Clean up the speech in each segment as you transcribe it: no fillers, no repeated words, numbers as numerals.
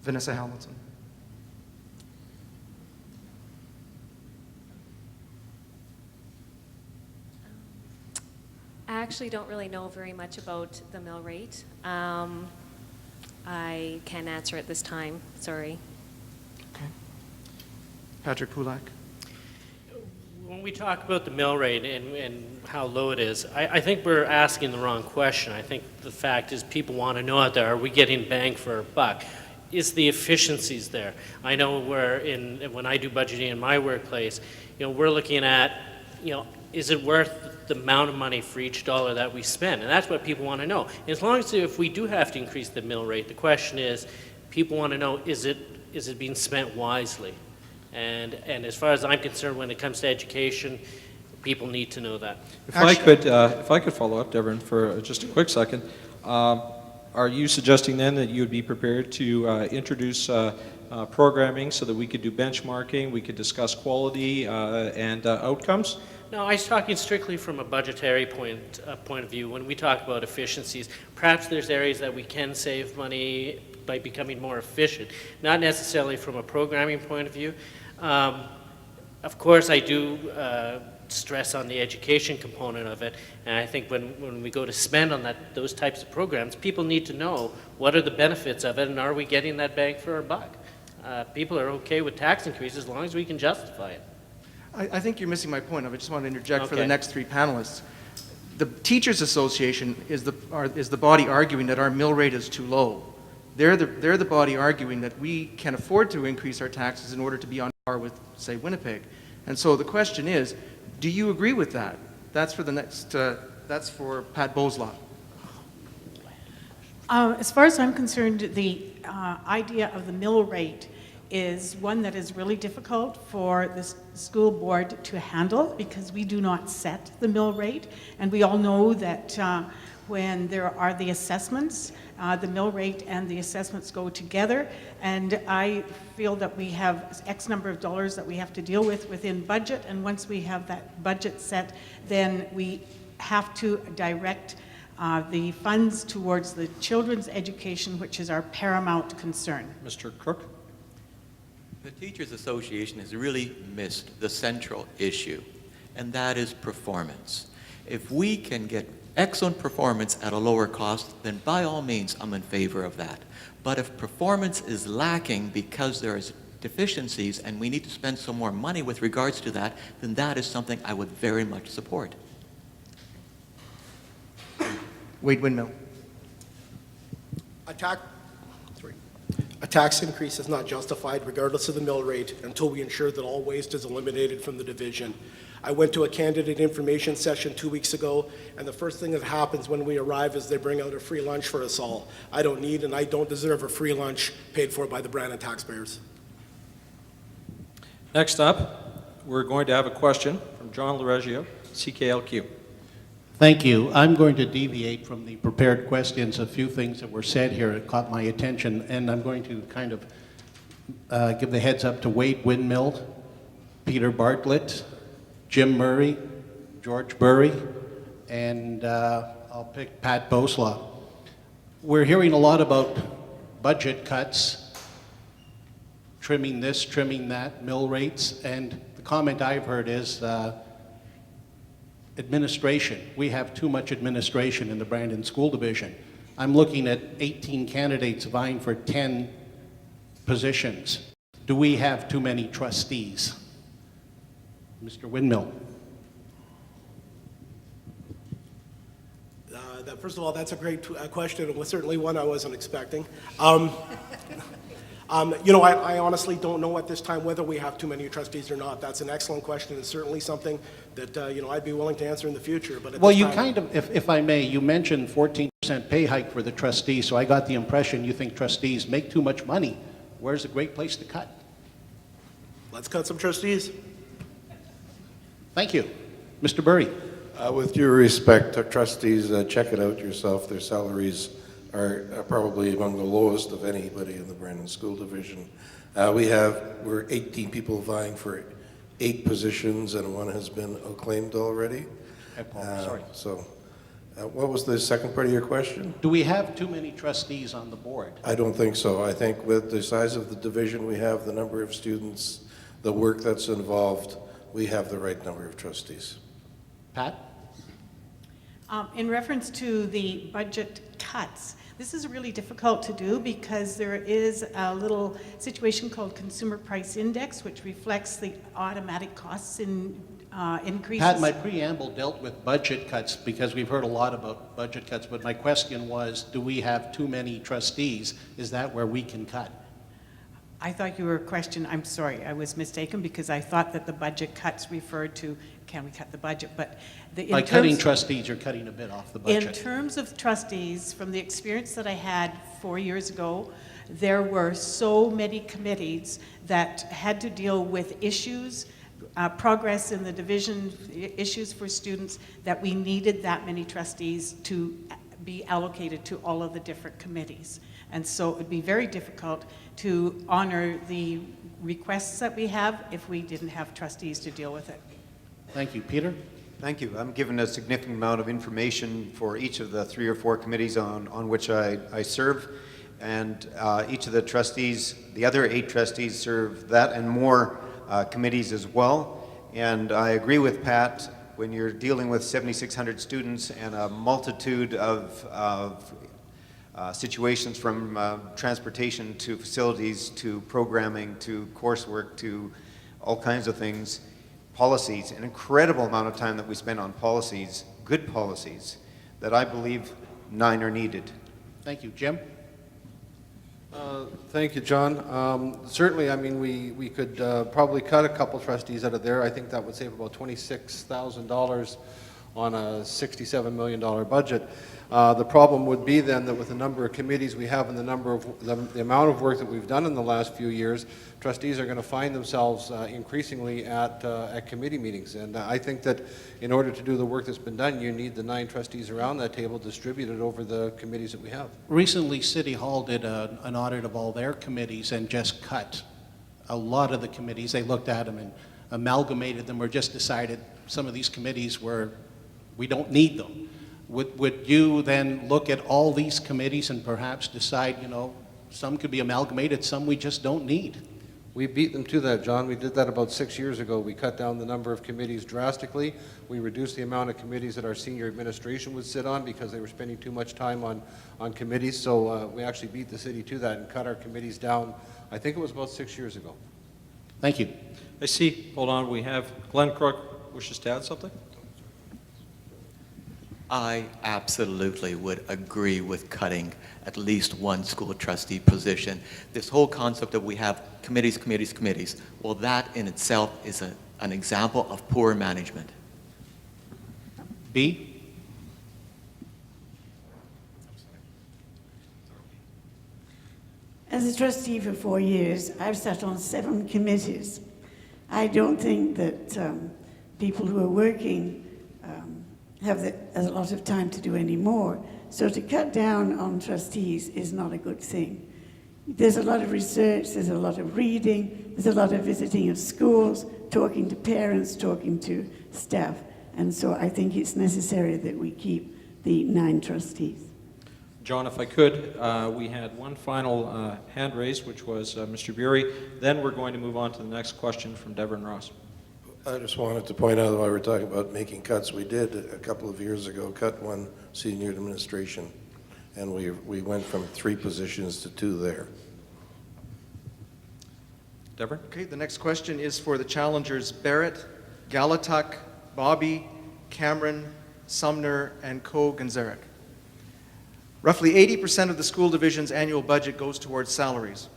Vanessa Hamilton. I actually don't really know very much about the mill rate. I can't answer at this time, sorry. Okay. Patrick Pulak. When we talk about the mill rate and how low it is, I think we're asking the wrong question. I think the fact is people want to know out there, are we getting bang for a buck? Is the efficiencies there? I know when I do budgeting in my workplace, we're looking at, is it worth the amount of money for each dollar that we spend? And that's what people want to know. As long as if we do have to increase the mill rate, the question is, people want to know, is it being spent wisely? And as far as I'm concerned, when it comes to education, people need to know that. If I could follow up, Devin, for just a quick second. Are you suggesting then that you would be prepared to introduce programming so that we could do benchmarking, we could discuss quality and outcomes? No, I was talking strictly from a budgetary point of view. When we talk about efficiencies, perhaps there's areas that we can save money by becoming more efficient, not necessarily from a programming point of view. Of course, I do stress on the education component of it, and I think when we go to spend on those types of programs, people need to know what are the benefits of it and are we getting that bang for our buck. People are okay with tax increases as long as we can justify it. I think you're missing my point. I just want to interject for the next three panelists. The Teachers Association is the body arguing that our mill rate is too low. They're the body arguing that we can afford to increase our taxes in order to be on par with, say, Winnipeg. And so the question is, do you agree with that? That's for the next. That's for Pat Boslaw. As far as I'm concerned, the idea of the mill rate is one that is really difficult for the school board to handle because we do not set the mill rate, and we all know that when there are the assessments, the mill rate and the assessments go together, and I feel that we have X number of dollars that we have to deal with within budget, and once we have that budget set, then we have to direct the funds towards the children's education, which is our paramount concern. Mr. Crook? The Teachers Association has really missed the central issue, and that is performance. If we can get excellent performance at a lower cost, then by all means I'm in favor of that. But if performance is lacking because there is deficiencies and we need to spend some more money with regards to that, then that is something I would very much support. Wade Windmill. A tax increase is not justified regardless of the mill rate until we ensure that all waste is eliminated from the division. I went to a candidate information session 2 weeks ago, and the first thing that happens when we arrive is they bring out a free lunch for us all. I don't need and I don't deserve a free lunch paid for by the Brandon taxpayers. Next up, we're going to have a question from John Lareggio, CKLQ. Thank you. I'm going to deviate from the prepared questions. A few things that were said here that caught my attention, and I'm going to kind of give the heads up to Wade Windmill, Peter Bartlett, Jim Murray, George Burry, and I'll pick Pat Boslaw. We're hearing a lot about budget cuts, trimming this, trimming that, mill rates, and the comment I've heard is administration. We have too much administration in the Brandon School Division. I'm looking at 18 candidates vying for 10 positions. Do we have too many trustees? Mr. Windmill. First of all, that's a great question. It was certainly one I wasn't expecting. I honestly don't know at this time whether we have too many trustees or not. That's an excellent question. It's certainly something that I'd be willing to answer in the future. But well, you kind of, if I may, you mentioned 14% pay hike for the trustees, so I got the impression you think trustees make too much money. Where's a great place to cut? Let's cut some trustees. Thank you. Mr. Burry. With due respect, trustees, check it out yourself. Their salaries are probably among the lowest of anybody in the Brandon School Division. We're 18 people vying for 8 positions, and one has been acclaimed already. Sorry. So What was the second part of your question? Do we have too many trustees on the board? I don't think so. I think with the size of the division we have, the number of students, the work that's involved, we have the right number of trustees. Pat? In reference to the budget cuts, this is really difficult to do because there is a little situation called Consumer Price Index, which reflects the automatic costs in increases. Pat, my preamble dealt with budget cuts because we've heard a lot about budget cuts, but my question was, do we have too many trustees? Is that where we can cut? I thought you were questioning, I'm sorry, I was mistaken because I thought that the budget cuts referred to, can we cut the budget? But By cutting trustees, you're cutting a bit off the budget. in terms of trustees, from the experience that I had 4 years ago, there were so many committees that had to deal with issues, progress in the division, issues for students, that we needed that many trustees to be allocated to all of the different committees. And so it would be very difficult to honor the requests that we have if we didn't have trustees to deal with it. Thank you. Peter? Thank you. I'm given a significant amount of information for each of the 3 or 4 committees on which I serve, and each of the trustees, the other 8 trustees, serve that and more committees as well. And I agree with Pat, when you're dealing with 7,600 students and a multitude of situations from transportation to facilities to programming to coursework to all kinds of things, policies, an incredible amount of time that we spend on policies, good policies, that I believe 9 are needed. Thank you. Jim? Thank you, John. Certainly, I mean, we could probably cut a couple trustees out of there. I think that would save about $26,000 on a $67 million budget. The problem would be then that with the number of committees we have and the amount of work that we've done in the last few years, trustees are going to find themselves increasingly at committee meetings. And I think that in order to do the work that's been done, you need the 9 trustees around that table distributed over the committees that we have. Recently, City Hall did an audit of all their committees and just cut a lot of the committees. They looked at them and amalgamated them or just decided some of these committees we don't need them. Would you then look at all these committees and perhaps decide, some could be amalgamated, some we just don't need? We beat them to that, John. We did that about 6 years ago. We cut down the number of committees drastically. We reduced the amount of committees that our senior administration would sit on because they were spending too much time on committees. So we actually beat the city to that and cut our committees down. I think it was about 6 years ago. Thank you. I see, hold on, we have Glenn Crook wishes to add something? I absolutely would agree with cutting at least one school trustee position. This whole concept that we have committees, well, that in itself is an example of poor management. B? As a trustee for 4 years, I've sat on 7 committees. I don't think that people who are working have a lot of time to do any more. So to cut down on trustees is not a good thing. There's a lot of research, there's a lot of reading, there's a lot of visiting of schools, talking to parents, talking to staff. And so I think it's necessary that we keep the 9 trustees. John, if I could, we had one final hand raised, which was Mr. Bury. Then we're going to move on to the next question from Deborah and Ross. I just wanted to point out, while we're talking about making cuts, we did a couple of years ago cut one senior administration, and we went from 3 positions to 2 there. Deborah? Okay, the next question is for the challengers Barrett, Galatuck, Bobby, Cameron, Sumner, and Gonzarek. Roughly 80% of the school division's annual budget goes towards salaries.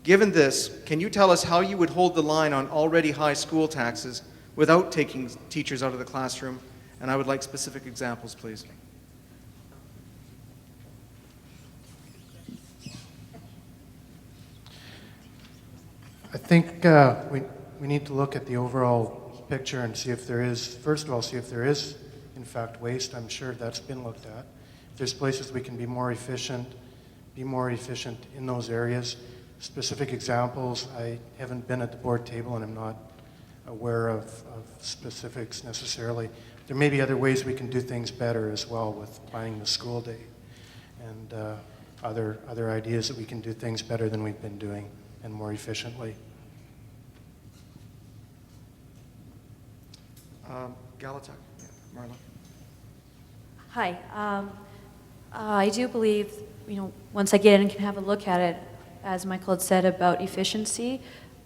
Given this, can you tell us how you would hold the line on already high school taxes without taking teachers out of the classroom? And I would like specific examples, please. I think we need to look at the overall picture and see if there is, first of all, see if there is, in fact, waste. I'm sure that's been looked at. If there's places we can be more efficient in those areas. Specific examples, I haven't been at the board table and I'm not aware of specifics necessarily, there may be other ways we can do things better as well with planning the school day, and other ideas that we can do things better than we've been doing and more efficiently. Galatech, yeah, Marla. Hi. I do believe, once I get in and can have a look at it, as Michael had said about efficiency,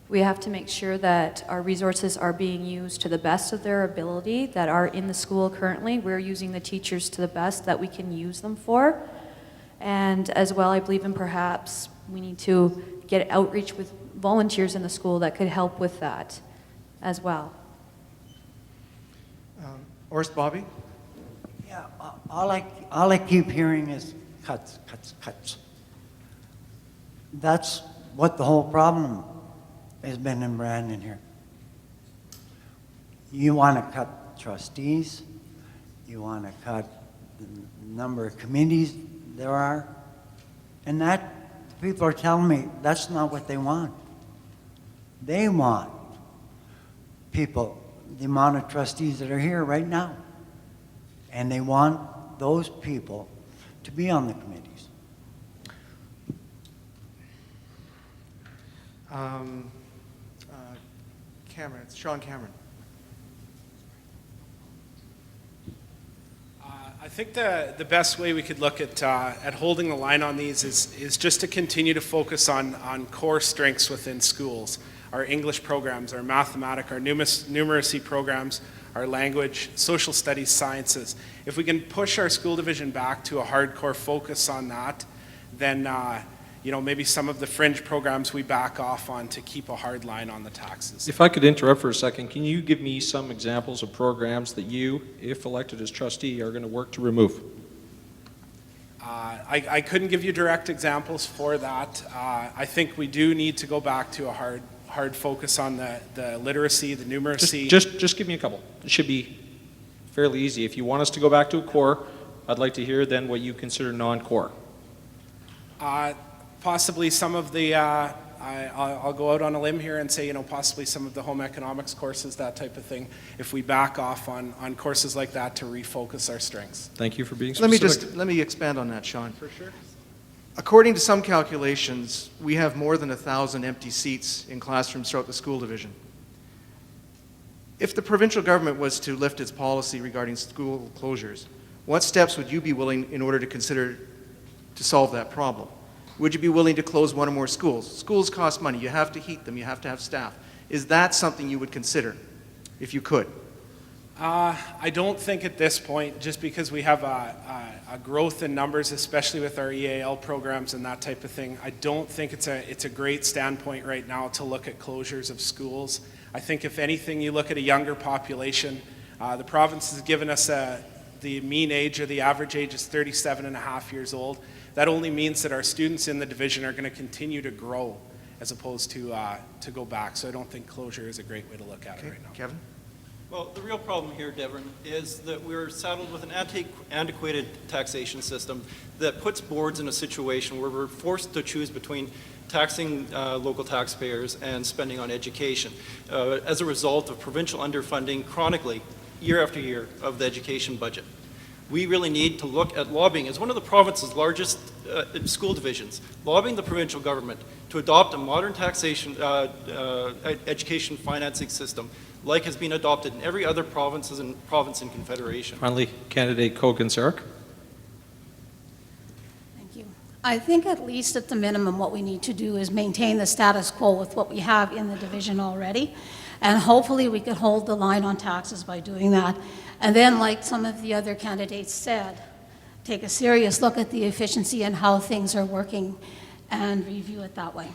we have to make sure that our resources are being used to the best of their ability that are in the school currently. We're using the teachers to the best that we can use them for. And as well, I believe in perhaps we need to get outreach with volunteers in the school that could help with that as well. Orst Bobby? Yeah, all I keep hearing is cuts, cuts, cuts. That's what the whole problem has been in Brandon here. You want to cut trustees, you want to cut the number of committees there are, and that, people are telling me that's not what they want. They want people, the amount of trustees that are here right now. And they want those people to be on the committees. Cameron, it's Sean Cameron. I think the best way we could look at holding the line on these is just to continue to focus on core strengths within schools. Our English programs, our mathematics, our numeracy programs, our language, social studies, sciences. If we can push our school division back to a hardcore focus on that, then maybe some of the fringe programs we back off on to keep a hard line on the taxes. If I could interrupt for a second, can you give me some examples of programs that you, if elected as trustee, are going to work to remove? I couldn't give you direct examples for that. I think we do need to go back to a hard focus on the literacy, the numeracy. Just give me a couple. It should be fairly easy. If you want us to go back to a core, I'd like to hear then what you consider non-core. Possibly some of the, I'll go out on a limb here and say, possibly some of the home economics courses, that type of thing, if we back off on courses like that to refocus our strengths. Thank you for being specific. Let me expand on that, Sean. For sure. According to some calculations, we have more than 1,000 empty seats in classrooms throughout the school division. If the provincial government was to lift its policy regarding school closures, what steps would you be willing in order to consider to solve that problem? Would you be willing to close one or more schools? Schools cost money. You have to heat them. You have to have staff. Is that something you would consider, if you could? I don't think at this point, just because we have a growth in numbers, especially with our EAL programs and that type of thing, I don't think it's a great standpoint right now to look at closures of schools. I think if anything, you look at a younger population. The province has given us the mean age or the average age is 37.5 years old. That only means that our students in the division are going to continue to grow as opposed to go back. So I don't think closure is a great way to look at it right now. Kevin? Well, the real problem here, Devon, is that we're saddled with an antiquated taxation system that puts boards in a situation where we're forced to choose between taxing local taxpayers and spending on education as a result of provincial underfunding chronically, year after year, of the education budget. We really need to look at lobbying as one of the province's largest school divisions, lobbying the provincial government to adopt a modern taxation education financing system like has been adopted in every other province and confederation. Finally, candidate Kogan-Sarek. Thank you. I think at least at the minimum what we need to do is maintain the status quo with what we have in the division already. And hopefully we could hold the line on taxes by doing that. And then, like some of the other candidates said, take a serious look at the efficiency and how things are working and review it that way.